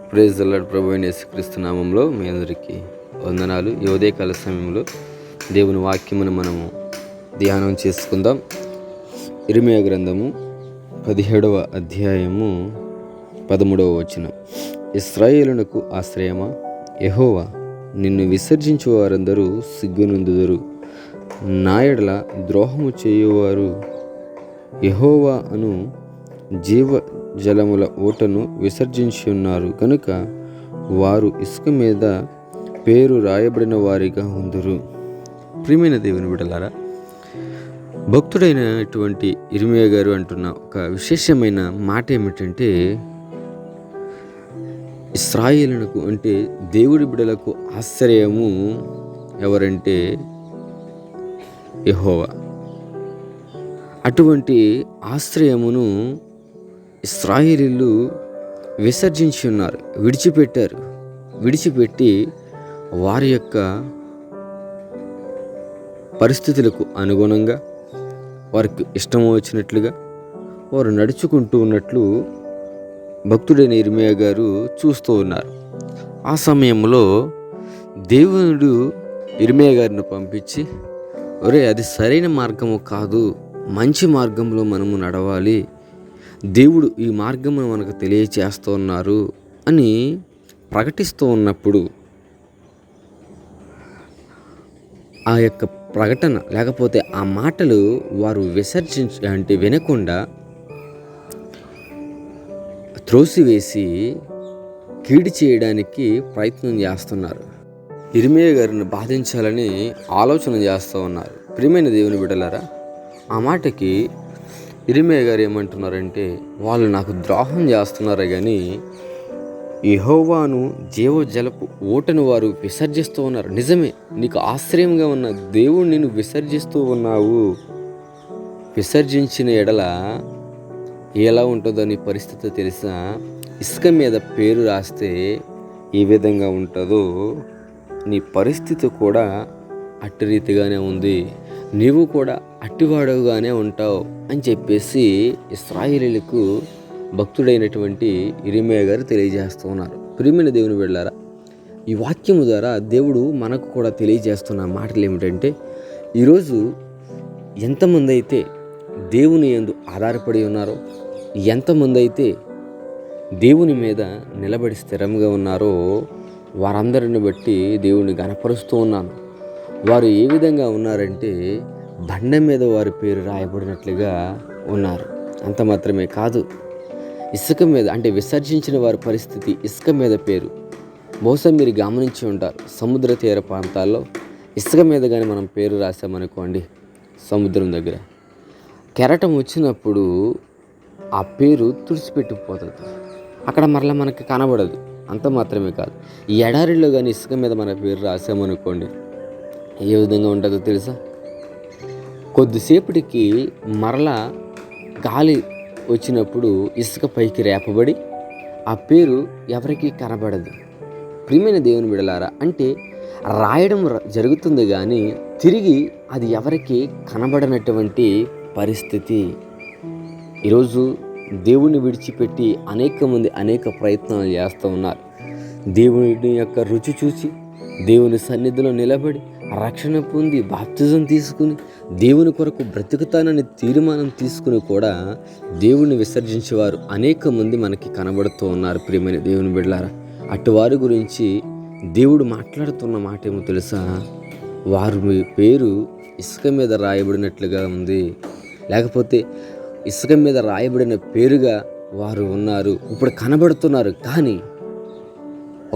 Praise the lord. ప్రభు అయిన యేసుక్రీస్తు నామంలో మీ అందరికీ వందనాలు. ఈ ఉదయకాల సమయంలో దేవుని వాక్యమును మనము ధ్యానం చేసుకుందాం. ఇర్మీయా గ్రంథము 17వ అధ్యాయము 13వ వచనం. ఇశ్రాయేలునకు ఆశ్రయమా, యెహోవా నిన్ను విసర్జించు వారందరూ సిగ్గునందుదురు. నా యెడల ద్రోహము చేయువారు యెహోవా అను జీవ జలముల ఊటను విసర్జించి ఉన్నారు కనుక వారు ఇసుక మీద పేరు రాయబడిన వారిగా ఉందురు. ప్రియమైన దేవుని బిడ్డలారా, భక్తుడైనటువంటి ఇర్మీయా గారు అంటున్న ఒక విశేషమైన మాట ఏమిటంటే, ఇశ్రాయేలునకు అంటే దేవుడి బిడ్డలకు ఆశ్రయము ఎవరంటే యెహోవా. అటువంటి ఆశ్రయమును ఇశ్రాయేలీయులు విసర్జించి ఉన్నారు, విడిచిపెట్టి వారి యొక్క పరిస్థితులకు అనుగుణంగా వారికి ఇష్టం వచ్చినట్లుగా వారు నడుచుకుంటూ ఉన్నట్లు భక్తుడైన ఇర్మీయా గారు చూస్తూ ఉన్నారు. ఆ సమయంలో దేవుడు ఇర్మీయా గారిని పంపించి, అది సరైన మార్గము కాదు, మంచి మార్గంలో మనము నడవాలి, దేవుడు ఈ మార్గమును మనకు తెలియచేస్తూ ఉన్నారు అని ప్రకటిస్తూ ఉన్నప్పుడు, ఆ యొక్క ప్రకటన లేకపోతే ఆ మాటలు వారు వినకుండా త్రోసివేసి కీడు చేయడానికి ప్రయత్నం చేస్తున్నారు. ఇర్మీయా గారిని బాధించాలని ఆలోచన చేస్తూ ఉన్నారు. ప్రియమైన దేవుని బిడ్డలారా, ఆ మాటకి ఇర్మీయా గారు ఏమంటున్నారంటే, వాళ్ళు నాకు ద్రోహం చేస్తున్నారే కానీ యెహోవాను జీవజలపు ఊటను వారు విసర్జిస్తూ ఉన్నారు. నిజమే, నీకు ఆశ్రయంగా ఉన్న దేవుడు నిన్ను విసర్జిస్తూ ఉన్నావు. విసర్జించిన ఎడల ఎలా ఉంటుందో నీ పరిస్థితి తెలుసా? ఇసుక మీద పేరు రాస్తే ఏ విధంగా ఉంటుందో నీ పరిస్థితి కూడా అట్టి రీతిగానే ఉంది, నీవు కూడా అట్టివాడుగానే ఉంటావు అని చెప్పేసి ఇశ్రాయేలీయులకు భక్తుడైనటువంటి ఇర్మీయా గారు తెలియజేస్తూ ఉన్నారు. ప్రియమైన దేవుని బిడ్డలారా, ఈ వాక్యము ద్వారా దేవుడు మనకు కూడా తెలియజేస్తున్న మాటలు ఏమిటంటే, ఈరోజు ఎంతమంది అయితే దేవుని యందు ఆధారపడి ఉన్నారో, ఎంతమంది అయితే దేవుని మీద నిలబడి స్థిరంగా ఉన్నారో వారందరిని బట్టి దేవుని గణపరుస్తూ ఉన్నాను. వారు ఏ విధంగా ఉన్నారంటే బండ మీద వారి పేరు రాయబడినట్లుగా ఉన్నారు. అంత మాత్రమే కాదు, ఇసుక మీద అంటే విసర్జించిన వారి పరిస్థితి ఇసుక మీద పేరు. బహుశా మీరు గమనించి ఉంటారు, సముద్ర తీర ప్రాంతాల్లో ఇసుక మీద కానీ మనం పేరు రాసామనుకోండి, సముద్రం దగ్గర కెరటం వచ్చినప్పుడు ఆ పేరు తుడిచిపెట్టిపోతుంది, అక్కడ మరలా మనకి కనబడదు. అంత మాత్రమే కాదు, ఈ ఎడారిలో కానీ ఇసుక మీద మన పేరు రాసామనుకోండి, ఏ విధంగా ఉంటుందో తెలుసా? కొద్దిసేపటికి మరలా గాలి వచ్చినప్పుడు ఇసుక పైకి రేపబడి ఆ పేరు ఎవరికీ కనబడదు. ప్రియమైన దేవుని బిడ్డలారా, అంటే రాయడం జరుగుతుంది కానీ తిరిగి అది ఎవరికి కనబడనటువంటి పరిస్థితి. ఈరోజు దేవుని విడిచిపెట్టి అనేక మంది అనేక ప్రయత్నాలు చేస్తూ ఉన్నారు. దేవుని యొక్క రుచి చూసి దేవుని సన్నిధిలో నిలబడి రక్షణ పొంది బాప్తిజం తీసుకుని దేవుని కొరకు బ్రతుకుతానని తీర్మానం తీసుకుని కూడా దేవుని విసర్జించేవారు అనేక మంది మనకి కనబడుతూ ఉన్నారు. ప్రియమైన దేవుని బిడ్డలారా, అటువారి గురించి దేవుడు మాట్లాడుతున్న మాట ఏమో తెలుసా? వారు మీ పేరు ఇసుక మీద రాయబడినట్లుగా ఉంది, లేకపోతే ఇసుక మీద రాయబడిన పేరుగా వారు ఉన్నారు, ఇప్పుడు కనబడుతున్నారు, కానీ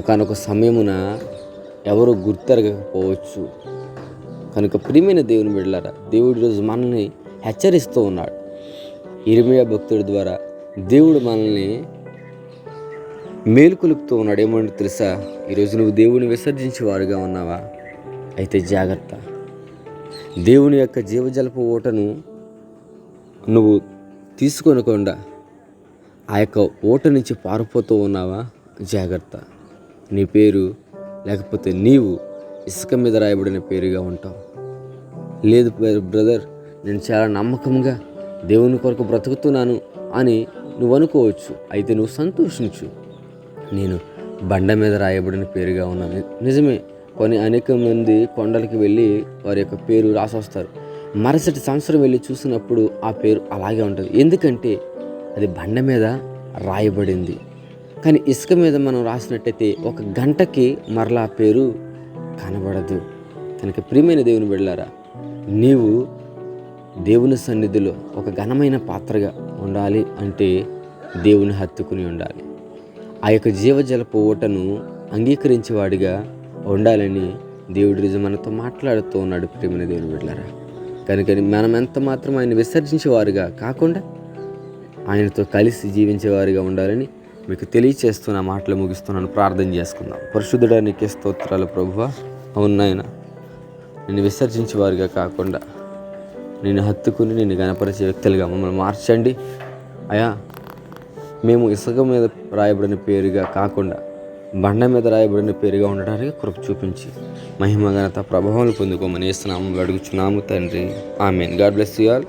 ఒకానొక సమయమున ఎవరు గుర్తెరగకపోవచ్చు. కనుక ప్రియమైన దేవుని బిడ్డలారా, దేవుడు ఈరోజు మనల్ని హెచ్చరిస్తూ ఉన్నాడు. ఇర్మీయా భక్తుడి ద్వారా దేవుడు మనల్ని మేలుకొలుపుతూ ఉన్నాడు. ఏమంటే తెలుసా? ఈరోజు నువ్వు దేవుని విసర్జించే వారుగా ఉన్నావా? అయితే జాగ్రత్త. దేవుని యొక్క జీవజలపు ఊటను నువ్వు తీసుకొనకుండా ఆ యొక్క ఊట నుంచి పారిపోతూ ఉన్నావా? జాగ్రత్త. నీ పేరు లేకపోతే నీవు ఇసుక మీద రాయబడిన పేరుగా ఉంటావు. లేదు బ్రదర్, నేను చాలా నమ్మకంగా దేవుని కొరకు బ్రతుకుతున్నాను అని నువ్వు అనుకోవచ్చు. అయితే నువ్వు సంతోషించు, నేను బండ మీద రాయబడిన పేరుగా ఉన్నది. నిజమే, అనేక మంది కొండలకి వెళ్ళి వారి యొక్క పేరు రాసొస్తారు. మరుసటి సంవత్సరం వెళ్ళి చూసినప్పుడు ఆ పేరు అలాగే ఉంటుంది. ఎందుకంటే అది బండ మీద రాయబడింది. కానీ ఇసుక మీద మనం రాసినట్టయితే ఒక గంటకి మరలా ఆ పేరు కనబడదు. కనుక ప్రియమైన దేవుని బిడ్డలారా, నీవు దేవుని సన్నిధిలో ఒక ఘనమైన పాత్రగా ఉండాలి అంటే దేవుని హత్తుకుని ఉండాలి. ఆ యొక్క జీవజలపు ఊటను అంగీకరించేవాడిగా ఉండాలని దేవుడి రోజు మనతో మాట్లాడుతూ ఉన్నాడు. ప్రియమైన దేవుని బిడ్డలారా, కనుక మనం ఎంత మాత్రం ఆయన విసర్జించేవారుగా కాకుండా ఆయనతో కలిసి జీవించేవారుగా ఉండాలని మీకు తెలియచేస్తున్న మాటలు ముగిస్తున్నాను. ప్రార్థన చేసుకుందాం. పరిశుద్ధుడా, నీకే స్తోత్రాలు ప్రభువా. అవును నాయన, నిన్ను విసర్జించేవారుగా కాకుండా నిన్ను హత్తుకుని నిన్ను గణపరిచే వ్యక్తులుగా మమ్మల్ని మార్చండి అయా. మేము ఇసుక మీద రాయబడిన పేరుగా కాకుండా బండ మీద రాయబడిన పేరుగా ఉండడానికి కృప చూపించి మహిమ ఘనత ప్రభావాలు పొందుకోమని యేసు నామములో అడుగుచున్నాము తండ్రి. ఆమేన్. God bless you all.